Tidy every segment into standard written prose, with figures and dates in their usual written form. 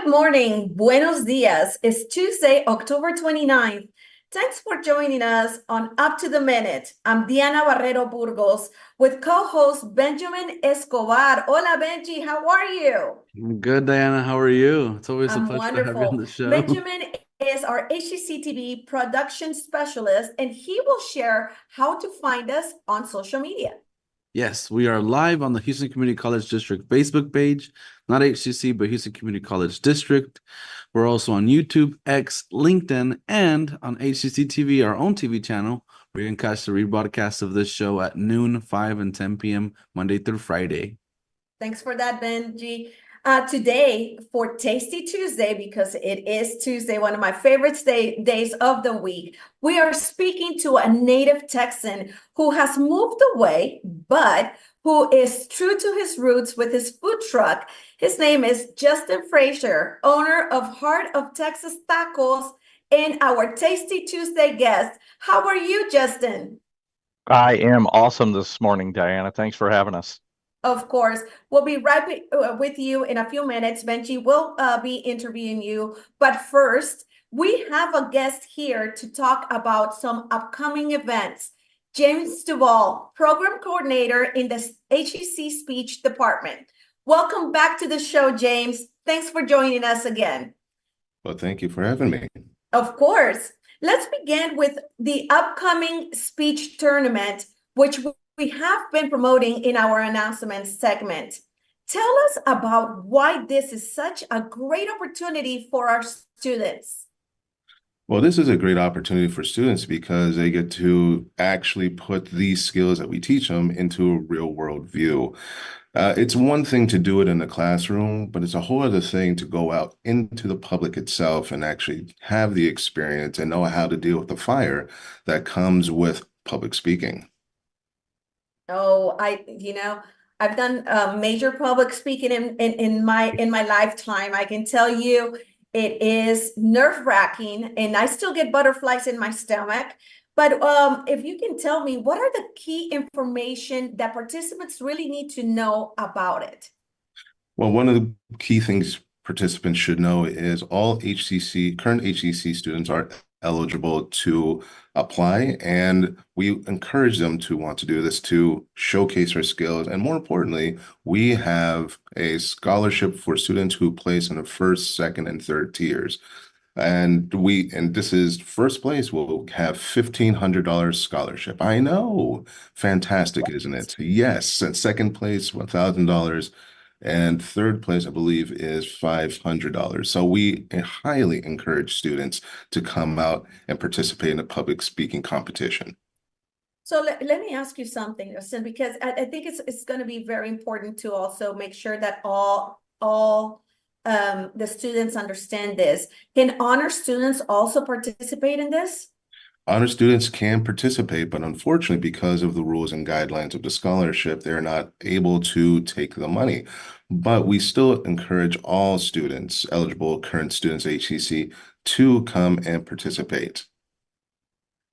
Good morning. Buenos dias. It's Tuesday, October 29th. Thanks for joining us on Up to the Minute. I'm Diana Barrero Burgos with co-host Benjamin Escobar. Hola, Benji. How are you? I'm good, Diana. How are you? It's always a I'm pleasure to have you on wonderful. the show. Benjamin is our HCCTV production specialist, and he will share how to find us on social media. Yes, we are live on the Houston Community College District Facebook page, not HCC, but Houston Community College District. We're also on YouTube, X, LinkedIn, and on HCCTV, our own TV channel, where you can catch the rebroadcast of this show at noon, 5 and 10 p.m., Monday through Friday. Thanks for that, Benji. Today, for Tasty Tuesday, because it is Tuesday, one of my favorite days of the week, we are speaking to a native Texan who has moved away, but who is true to his roots with his food truck. His name is Justin Fraser, owner of Heart of Texas Tacos, and our Tasty Tuesday guest. How are you, Justin? I am awesome this morning, Diana. Thanks for having us. Of course, we'll be right with you in a few minutes. Benji will be interviewing you. But first, we have a guest here to talk about some upcoming events. James Duvall, Program Coordinator in the HEC Speech Department. Welcome back to the show, James. Thanks for joining us again. Well, thank you for having me. Of course. Let's begin with the upcoming speech tournament, which we have been promoting in our announcements segment. Tell us about why this is such a great opportunity for our students. Well, this is a great opportunity for students because they get to actually put these skills that we teach them into a real world view. It's one thing to do it in the classroom, but it's a whole other thing to go out into the public itself and actually have the experience and know how to deal with the fire that comes with public speaking. Oh, I've done major public speaking in my lifetime. I can tell you it is nerve-wracking, and I still get butterflies in my stomach. But if you can tell me, what are the key information that participants really need to know about it? Well, one of the key things participants should know is all current HCC students are eligible to apply, and we encourage them to want to do this to showcase their skills. And more importantly, we have a scholarship for students who place in the first, second, and third tiers. And this is first place, we'll have $1,500 scholarship. I know, fantastic, isn't it? Yes. And second place, $1,000. And third place, I believe, is $500. So we highly encourage students to come out and participate in a public speaking competition. So let me ask you something, Justin, because I think it's going to be very important to also make sure that all the students understand this. Can honor students also participate in this? Honor students can participate, but unfortunately, because of the rules and guidelines of the scholarship, they're not able to take the money. But we still encourage all students, eligible current students, HCC, to come and participate.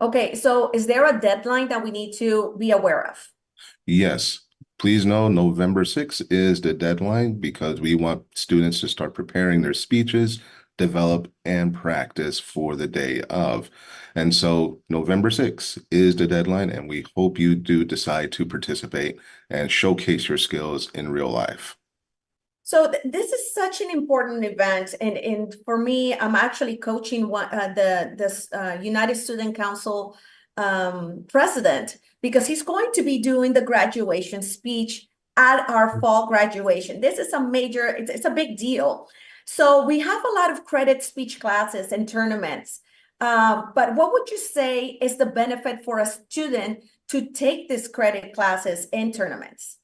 Okay, so is there a deadline that we need to be aware of? Yes. Please know November 6th is the deadline because we want students to start preparing their speeches, develop, and practice for the day of. And so November 6th is the deadline, and we hope you do decide to participate and showcase your skills in real life. So this is such an important event, and for me, I'm actually coaching the United Student Council president, because he's going to be doing the graduation speech at our fall graduation. This is it's a big deal. So we have a lot of credit speech classes and tournaments. But what would you say is the benefit for a student to take these credit classes and tournaments?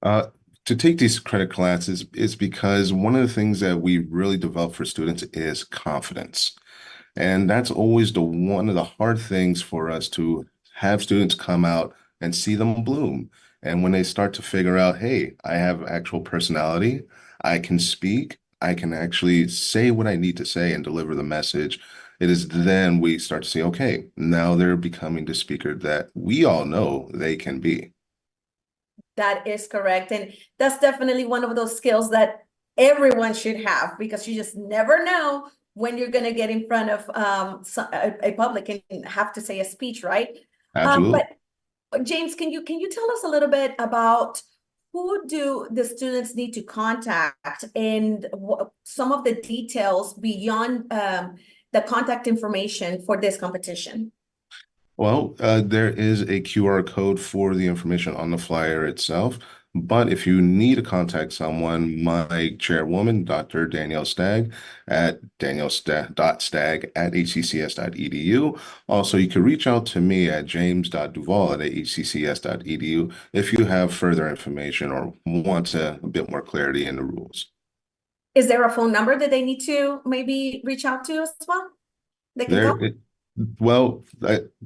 To take these credit classes is because one of the things that we really develop for students is confidence. And that's always one of the hard things for us to have students come out and see them bloom. And when they start to figure out, hey, I have actual personality, I can speak, I can actually say what I need to say and deliver the message, it is then we start to say, okay, now they're becoming the speaker that we all know they can be. That is correct. And that's definitely one of those skills that everyone should have, because you just never know when you're going to get in front of a public and have to say a speech, right? Absolutely. But James, can you tell us a little bit about who do the students need to contact, and some of the details beyond the contact information for this competition? Well, there is a QR code for the information on the flyer itself. But if you need to contact someone, my chairwoman, Dr. Danielle Stagg, at danielle.stagg@hccs.edu. Also, you can reach out to me at james.duvall@hccs.edu if you have further information or want a bit more clarity in the rules. Is there a phone number that they need to maybe reach out to as well? They can call? Well,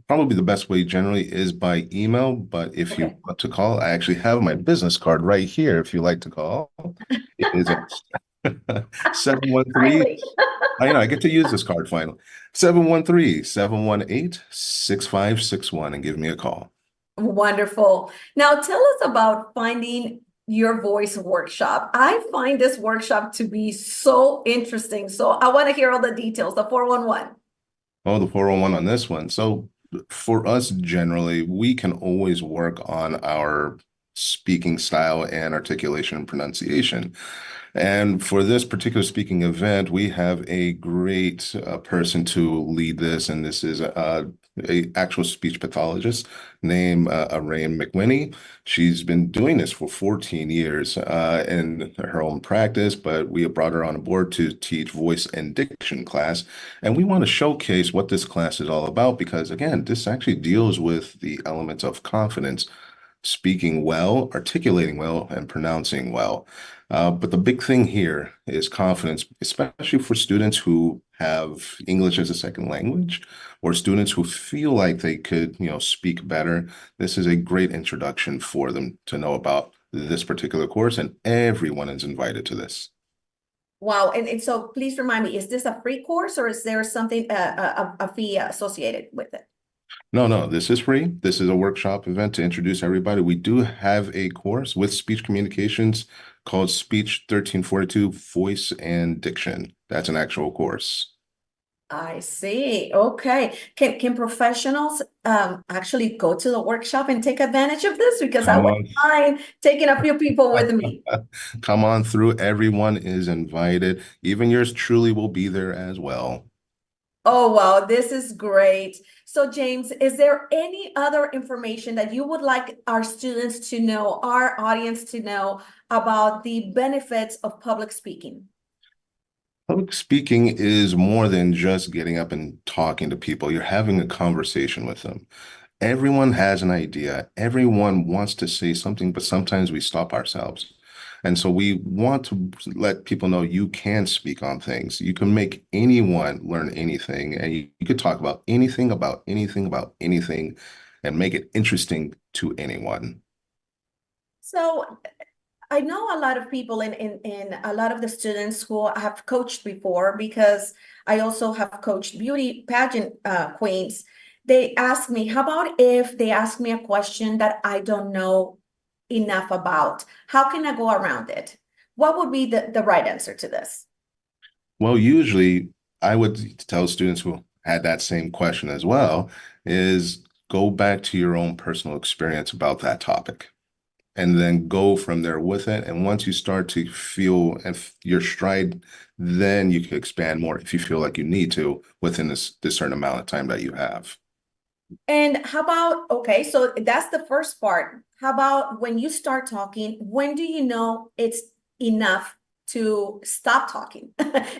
probably the best way generally is by email, but if you want to call, I actually have my business card right here if you like to call. It is 713. I know, I get to use this card finally. 713-718-6561 and give me a call. Wonderful. Now tell us about finding your voice workshop. I find this workshop to be so interesting. So I want to hear all the details, the 411. Oh, the 401 on this one. So for us, generally, we can always work on our speaking style and articulation and pronunciation. And for this particular speaking event, we have a great person to lead this, and this is a actual speech pathologist named Arain McWinney. She's been doing this for 14 years in her own practice, but we have brought her on board to teach voice and diction class. And we want to showcase what this class is all about because, again, this actually deals with the elements of confidence, speaking well, articulating well, and pronouncing well. But the big thing here is confidence, especially for students who have English as a second language or students who feel like they could, speak better. This is a great introduction for them to know about this particular course, and everyone is invited to this. Wow. And so please remind me, is this a free course or is there something, a fee associated with it? No, this is free. This is a workshop event to introduce everybody. We do have a course with speech communications called Speech 1342 Voice and Diction. That's an actual course. I see. Okay. Can professionals actually go to the workshop and take advantage of this? Because I wouldn't mind taking a few people with me. Come on through. Everyone is invited. Even yours truly will be there as well. Oh, wow. This is great. So, James, is there any other information that you would like our students to know, our audience to know about the benefits of public speaking? Public speaking is more than just getting up and talking to people. You're having a conversation with them. Everyone has an idea. Everyone wants to say something, but sometimes we stop ourselves. And so we want to let people know you can speak on things. You can make anyone learn anything, and you could talk about anything, and make it interesting to anyone. So I know a lot of people in a lot of the students who have coached before, because I also have coached beauty pageant queens. They ask me, how about if they ask me a question that I don't know enough about? How can I go around it? What would be the right answer to this? Well, usually I would tell students who had that same question as well is go back to your own personal experience about that topic and then go from there with it. And once you start to feel your stride, then you can expand more if you feel like you need to within this certain amount of time that you have. And how about, okay, so that's the first part. How about when you start talking, when do you know it's enough to stop talking?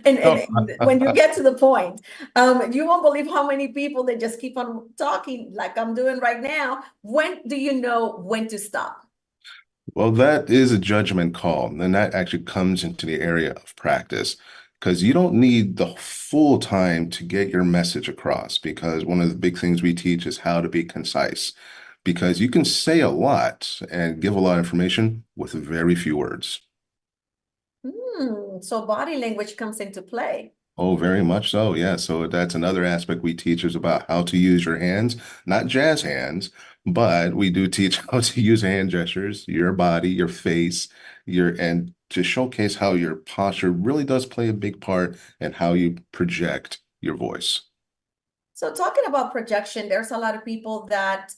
and when you get to the point, you won't believe how many people they just keep on talking like I'm doing right now. When do you know when to stop? Well, that is a judgment call, and that actually comes into the area of practice. Because you don't need the full time to get your message across, because one of the big things we teach is how to be concise, because you can say a lot and give a lot of information with very few words. So body language comes into play. Oh, very much so. Yeah. So that's another aspect we teach is about how to use your hands, not jazz hands, but we do teach how to use hand gestures, your body, your face, and to showcase how your posture really does play a big part in how you project your voice. So talking about projection, there's a lot of people that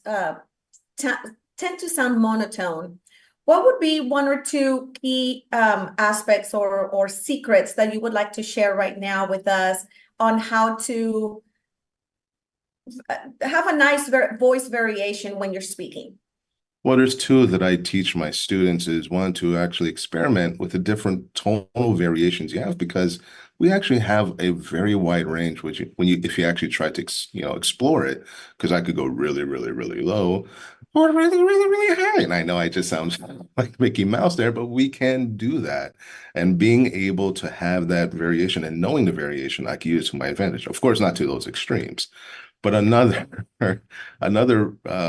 tend to sound monotone. What would be one or two key aspects or secrets that you would like to share right now with us on how to have a nice voice variation when you're speaking? Well, there's two that I teach my students is one to actually experiment with the different tonal variations you have, because we actually have a very wide range, which if you actually try to explore it, because I could go really, really, really low or really, really, really high. And I know I just sound like Mickey Mouse there, but we can do that. And being able to have that variation and knowing the variation, I can use to my advantage. Of course, not to those extremes. But another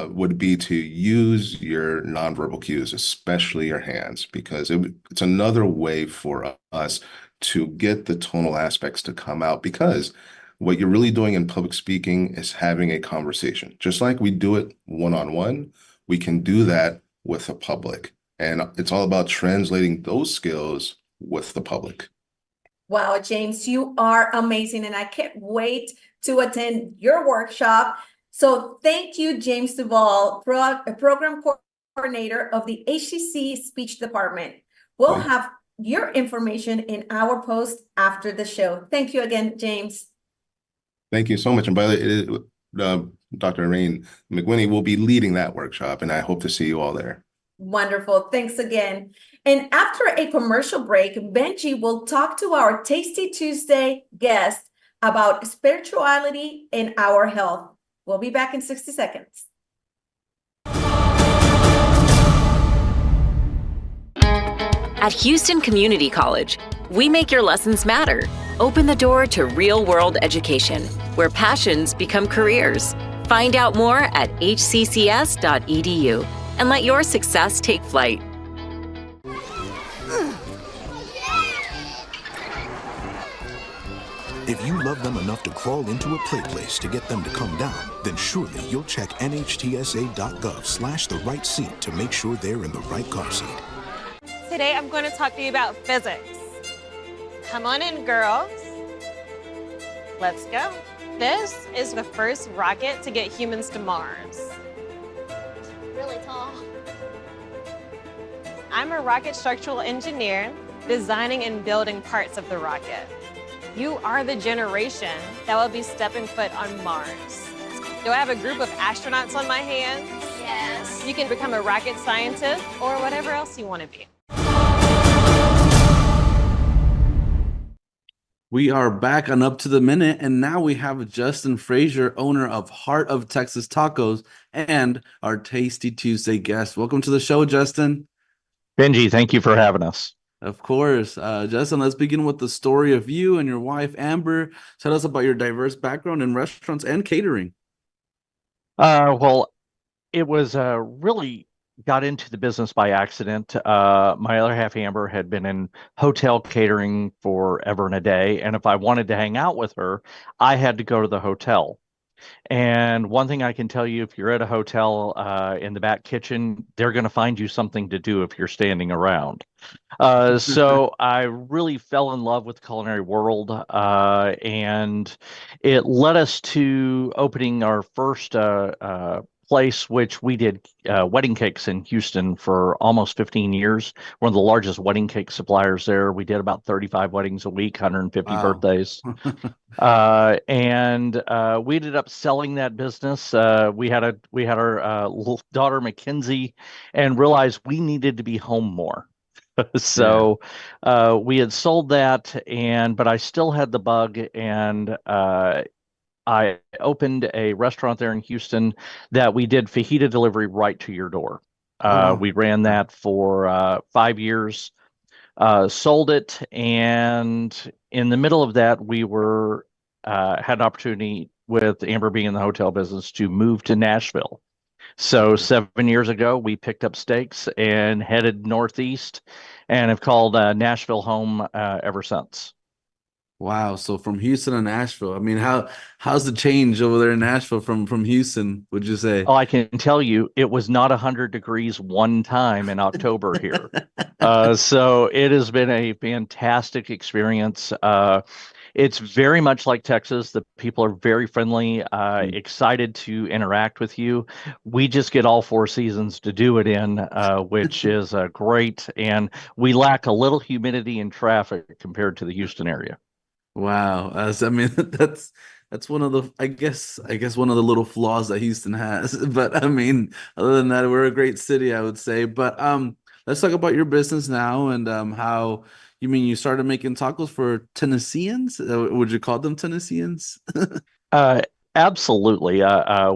would be to use your nonverbal cues, especially your hands, because it's another way for us to get the tonal aspects to come out, because what you're really doing in public speaking is having a conversation. Just like we do it one-on-one, we can do that with the public. And it's all about translating those skills with the public. Wow, James, you are amazing, and I can't wait to attend your workshop. So thank you, James Duvall, program coordinator of the HCC Speech Department. We'll have your information in our post after the show. Thank you again, James. Thank you so much. And by the way, Dr. Irene McWhinney will be leading that workshop, and I hope to see you all there. Wonderful. Thanks again. And after a commercial break, Benji will talk to our Tasty Tuesday guest about spirituality and our health. We'll be back in 60 seconds. At Houston Community College, we make your lessons matter. Open the door to real-world education, where passions become careers. Find out more at hccs.edu and let your success take flight. If you love them enough to crawl into a play place to get them to come down, then surely you'll check nhtsa.gov/the right seat to make sure they're in the right car seat. Today I'm going to talk to you about physics. Come on in, girls. Let's go. This is the first rocket to get humans to Mars. Really tall. I'm a rocket structural engineer, designing and building parts of the rocket. You are the generation that will be stepping foot on Mars. Do I have a group of astronauts on my hands? Yes. You can become a rocket scientist or whatever else you want to be. We are back on Up to the Minute, and now we have Justin Fraser, owner of Heart of Texas Tacos, and our Tasty Tuesday guest. Welcome to the show, Justin. Benji, thank you for having us. Of course. Justin, let's begin with the story of you and your wife, Amber. Tell us about your diverse background in restaurants and catering. Well, it was really got into the business by accident. My other half, Amber, had been in hotel catering forever and a day. And if I wanted to hang out with her, I had to go to the hotel. And one thing I can tell you, if you're at a hotel in the back kitchen, they're going to find you something to do if you're standing around. So I really fell in love with the culinary world, and it led us to opening our first place, which we did wedding cakes in Houston for almost 15 years. One of the largest wedding cake suppliers there. We did about 35 weddings a week, 150 birthdays. And we ended up selling that business. We had our little daughter Mackenzie, and realized we needed to be home more. So we had sold that, but I still had the bug, and I opened a restaurant there in Houston that we did fajita delivery right to your door. We ran that for 5 years, sold it, and in the middle of that, we had an opportunity with Amber being in the hotel business to move to Nashville. So 7 years ago, we picked up stakes and headed northeast, and have called Nashville home ever since. Wow. So from Houston to Nashville, I mean, how's the change over there in Nashville from Houston, would you say? Oh, I can tell you, it was not 100 degrees one time in October here. So it has been a fantastic experience. It's very much like Texas. The people are very friendly, excited to interact with you. We just get all 4 seasons to do it in, which is great. And we lack a little humidity and traffic compared to the Houston area. Wow. I mean, that's one of the I guess one of the little flaws that Houston has. But I mean, other than that, we're a great city, I would say. But let's talk about your business now and how you mean you started making tacos for Tennesseans? Would you call them Tennesseans? Uh, Absolutely.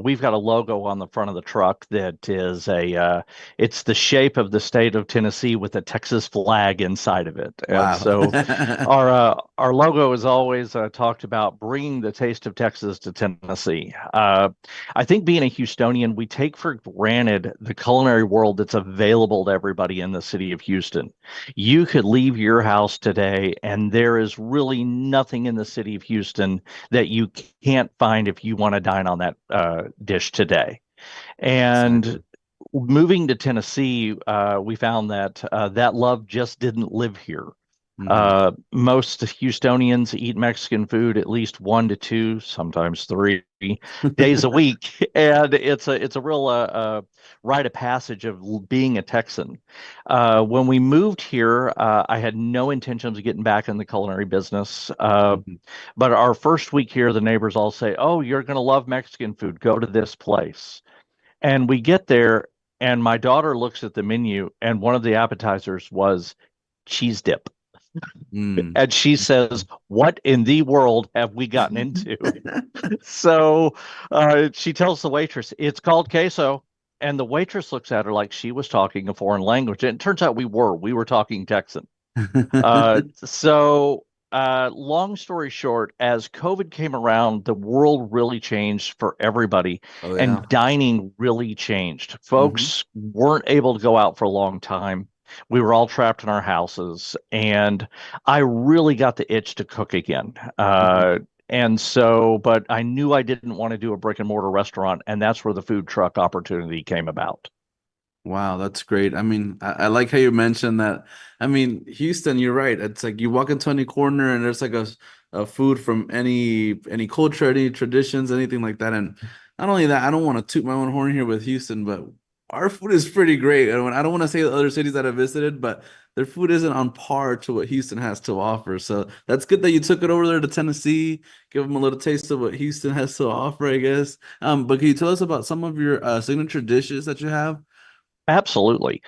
We've got a logo on the front of the truck that is it's the shape of the state of Tennessee with a Texas flag inside of it. And Wow. so our logo is always talked about bringing the taste of Texas to Tennessee. I think being a Houstonian, we take for granted the culinary world that's available to everybody in the city of Houston. You could leave your house today, and there is really nothing in the city of Houston that you can't find if you want to dine on that dish today. And moving to Tennessee, we found that that love just didn't live here. Most Houstonians eat Mexican food at least 1 to 2, sometimes 3 days a week, and it's a real rite of passage of being a Texan. When we moved here, I had no intentions of getting back in the culinary business, but our first week here, the neighbors all say, "Oh, you're going to love Mexican food. Go to this place." And we get there, and my daughter looks at the menu, and one of the appetizers was cheese dip. And she says, "What in the world have we gotten into?" So she tells the waitress, "It's called queso." And the waitress looks at her like she was talking a foreign language. And it turns out we were talking Texan. Long story short, as COVID came around, the world really changed for everybody, Oh, yeah. and dining really changed. Folks weren't able to go out for a long time. We were all trapped in our houses, and I really got the itch to cook again. But I knew I didn't want to do a brick and mortar restaurant, and that's where the food truck opportunity came about. Wow, that's great. I mean, I like how you mentioned that. I mean, Houston, you're right. It's like you walk into any corner and there's like a food from any culture, any traditions, anything like that. And not only that, I don't want to toot my own horn here with Houston, but our food is pretty great. And I don't want to say the other cities that I visited, but their food isn't on par to what Houston has to offer. So that's good that you took it over there to Tennessee, give them a little taste of what Houston has to offer, I guess. But can you tell us about some of your signature dishes that you have? Absolutely.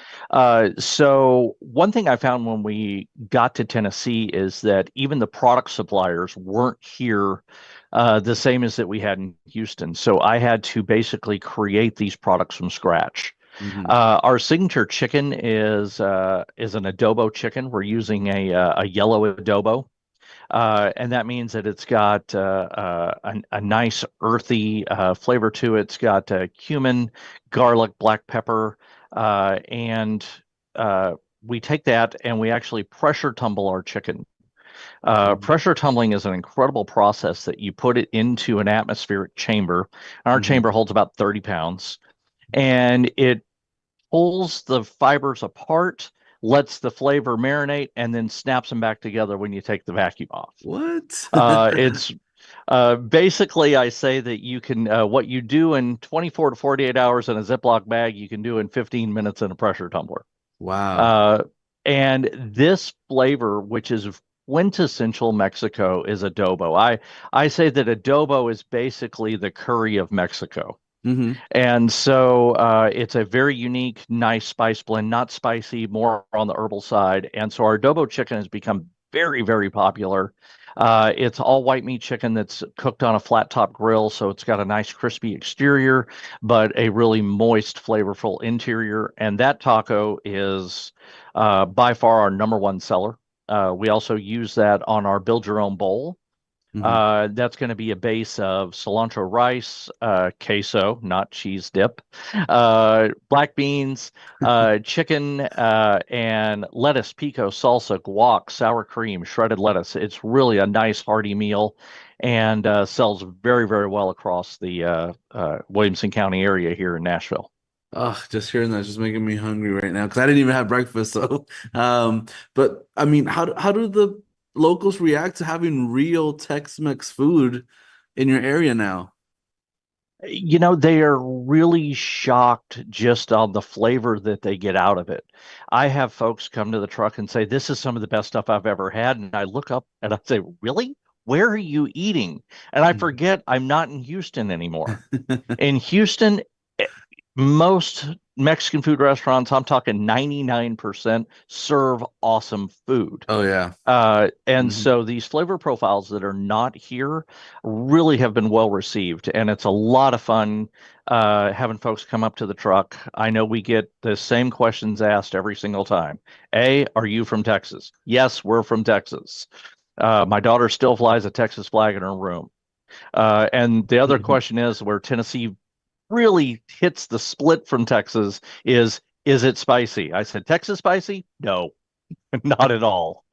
So one thing I found when we got to Tennessee is that even the product suppliers weren't here the same as that we had in Houston. So I had to basically create these products from scratch. Our signature chicken is an adobo chicken. We're using a yellow adobo. And that means that it's got a nice earthy flavor to it. It's got cumin, garlic, black pepper, and we take that and we actually pressure tumble our chicken. Pressure tumbling is an incredible process that you put it into an atmospheric chamber. Our chamber holds about 30 pounds, and it pulls the fibers apart, lets the flavor marinate, and then snaps them back together when you take the vacuum off. What? It's basically, I say that you can what you do in 24 to 48 hours in a Ziploc bag, you can do in 15 minutes in a pressure tumbler. Wow. And this flavor, which is quintessential Mexico, is adobo. I say that adobo is basically the curry of Mexico. And so it's a very unique, nice spice blend, not spicy, more on the herbal side. And so our adobo chicken has become very, very popular. It's all white meat chicken that's cooked on a flat top grill. So it's got a nice crispy exterior, but a really moist, flavorful interior. And that taco is by far our #1 seller. We also use that on our Build Your Own Bowl. That's going to be a base of cilantro rice, queso, not cheese dip, black beans, chicken, and lettuce, pico, salsa, guac, sour cream, shredded lettuce. It's really a nice hearty meal and sells very, very well across the Williamson County area here in Nashville. Oh, just hearing that is just making me hungry right now because I didn't even have breakfast. So, but I mean, how do the locals react to having real Tex-Mex food in your area now? You know, they are really shocked just on the flavor that they get out of it. I have folks come to the truck and say, "This is some of the best stuff I've ever had." And I look up and I say, "Really? Where are you eating?" And I forget I'm not in Houston anymore. In Houston, most Mexican food restaurants, I'm talking 99%, serve awesome food. Oh yeah. And so these flavor profiles that are not here really have been well received, and it's a lot of fun having folks come up to the truck. I know we get the same questions asked every single time. Are you from Texas? Yes, we're from Texas. My daughter still flies a Texas flag in her room. And the other question is where Tennessee really hits the split from Texas is it spicy? I said, Texas spicy? No, not at all.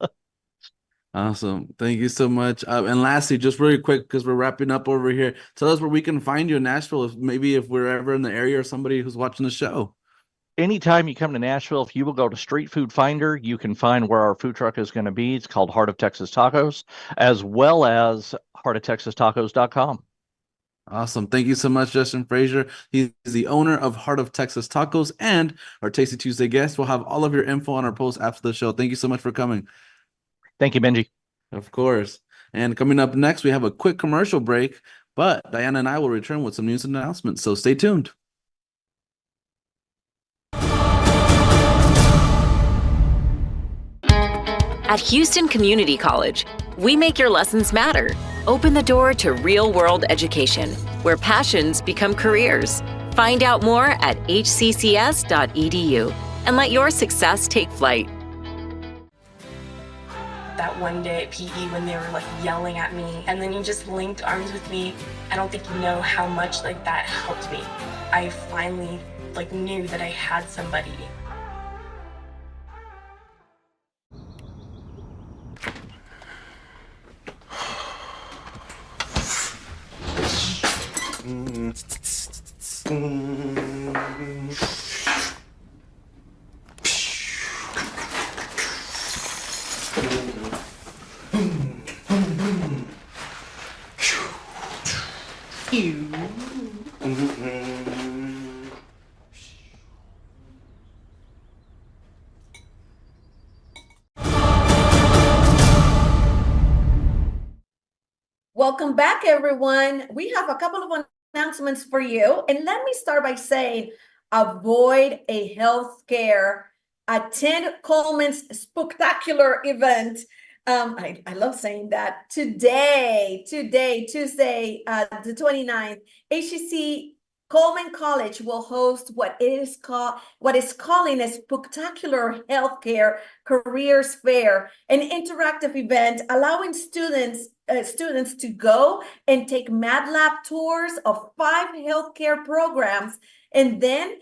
Awesome. Thank you so much. And lastly, just really quick, because we're wrapping up over here, tell us where we can find you in Nashville, if we're ever in the area or somebody who's watching the show. Anytime you come to Nashville, if you will go to Street Food Finder, you can find where our food truck is going to be. It's called Heart of Texas Tacos, as well as heartoftexastacos.com. Awesome. Thank you so much, Justin Fraser. He's the owner of Heart of Texas Tacos and our Tasty Tuesday guest. We'll have all of your info on our post after the show. Thank you so much for coming. Thank you, Benji. Of course. And coming up next, we have a quick commercial break, but Diana and I will return with some news and announcements. So stay tuned. At Houston Community College, we make your lessons matter. Open the door to real-world education, where passions become careers. Find out more at hccs.edu and let your success take flight. That one day at PE when they were like yelling at me and then you just linked arms with me, I don't think you know how much like that helped me. I finally like knew that I had somebody. Welcome back, everyone. We have a couple of announcements for you. And let me start by saying, avoid a health scare. Attend Coleman's spectacular event. I love saying that. Today, Tuesday, the 29th, HCC Coleman College will host what is calling a spectacular healthcare careers fair, an interactive event allowing students to go and take Mad Lab tours of 5 healthcare programs, and then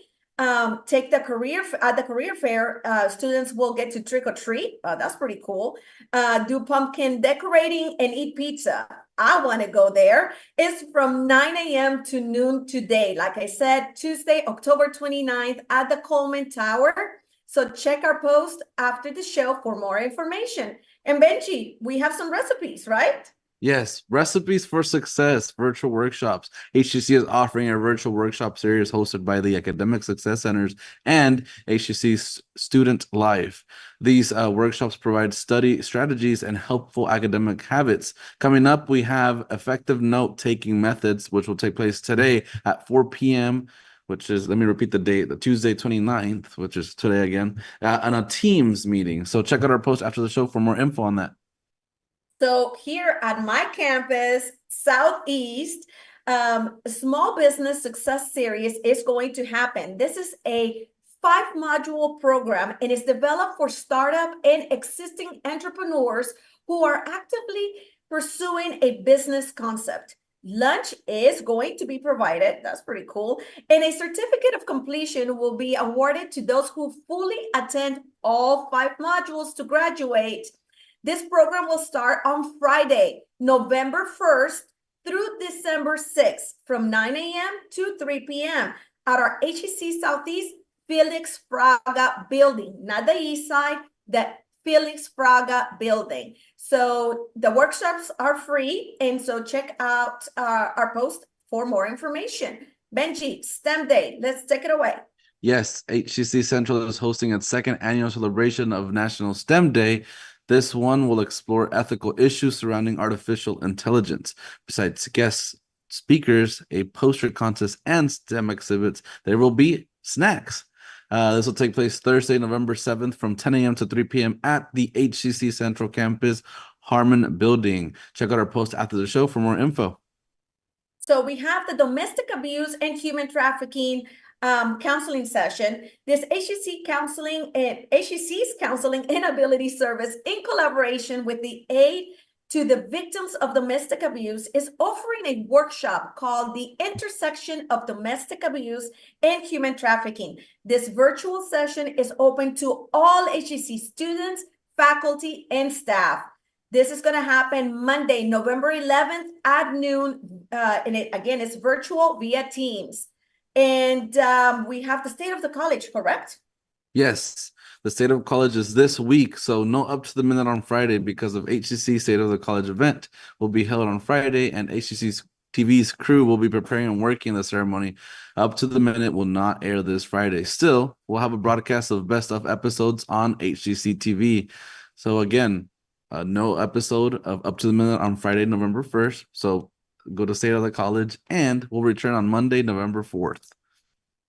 take the career fair. Students will get to trick or treat. That's pretty cool. Do pumpkin decorating and eat pizza. I want to go there. It's from 9 a.m. to noon today. Like I said, Tuesday, October 29th at the Coleman Tower. So check our post after the show for more information. And Benji, we have some recipes, right? Yes, Recipes for Success virtual workshops. HCC is offering a virtual workshop series hosted by the Academic Success Centers and HCC Student Life. These workshops provide study strategies and helpful academic habits. Coming up, we have effective note-taking methods, which will take place today at 4 p.m., which is, let me repeat the date, the Tuesday 29th, which is today again, on a Teams meeting. So check out our post after the show for more info on that. So here at my campus, Southeast, Small Business Success Series is going to happen. This is a 5-module program and is developed for startup and existing entrepreneurs who are actively pursuing a business concept. Lunch is going to be provided. That's pretty cool. And a certificate of completion will be awarded to those who fully attend all 5 modules to graduate. This program will start on Friday, November 1st through December 6th from 9 a.m. to 3 p.m. at our HEC Southeast Felix Fraga building, not the east side, the Felix Fraga building. So the workshops are free, and so check out our post for more information. Benji, STEM Day, let's take it away. Yes, HCC Central is hosting its 2nd annual celebration of National STEM Day. This one will explore ethical issues surrounding artificial intelligence. Besides guest speakers, a poster contest, and STEM exhibits, there will be snacks. This will take place Thursday, November 7th from 10 a.m. to 3 p.m. at the HCC Central Campus Harmon Building. Check out our post after the show for more info. So we have the domestic abuse and human trafficking counseling session. This HCC counseling and HCC's Counseling and Ability Service, in collaboration with the Aid to the Victims of Domestic Abuse, is offering a workshop called The Intersection of Domestic Abuse and Human Trafficking. This virtual session is open to all HCC students, faculty, and staff. This is going to happen Monday, November 11th at noon. And it's virtual via Teams. And we have the state of the college, correct? Yes, the State of College is this week, so no up to the minute on Friday because of HCC State of the College event will be held on Friday, and HCC's TV's crew will be preparing and working the ceremony. Up to the minute will not air this Friday. Still, we'll have a broadcast of best of episodes on HCC TV. So again, no episode of Up to the Minute on Friday, November 1st. So go to State of the College, and we'll return on Monday, November 4th.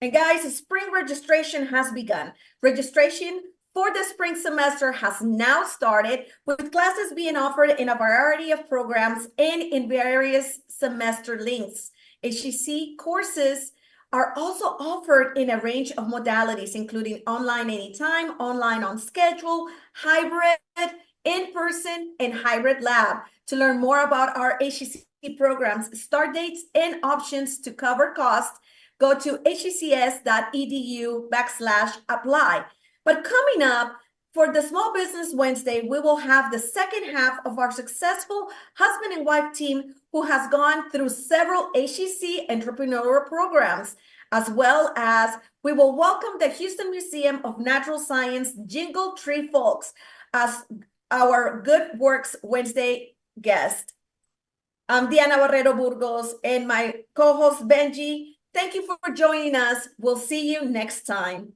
And guys, spring registration has begun. Registration for the spring semester has now started, with classes being offered in a variety of programs and in various semester lengths. HCC courses are also offered in a range of modalities, including online anytime, online on schedule, hybrid, in-person, and hybrid lab. To learn more about our HCC programs, start dates, and options to cover costs, go to hccs.edu/apply. But coming up, for the Small Business Wednesday, we will have the second half of our successful husband and wife team who has gone through several HCC entrepreneurial programs, as well as we will welcome the Houston Museum of Natural Science Jingle Tree Folks as our Good Works Wednesday guest. I'm Diana Barrero Burgos and my co-host Benji. Thank you for joining us. We'll see you next time.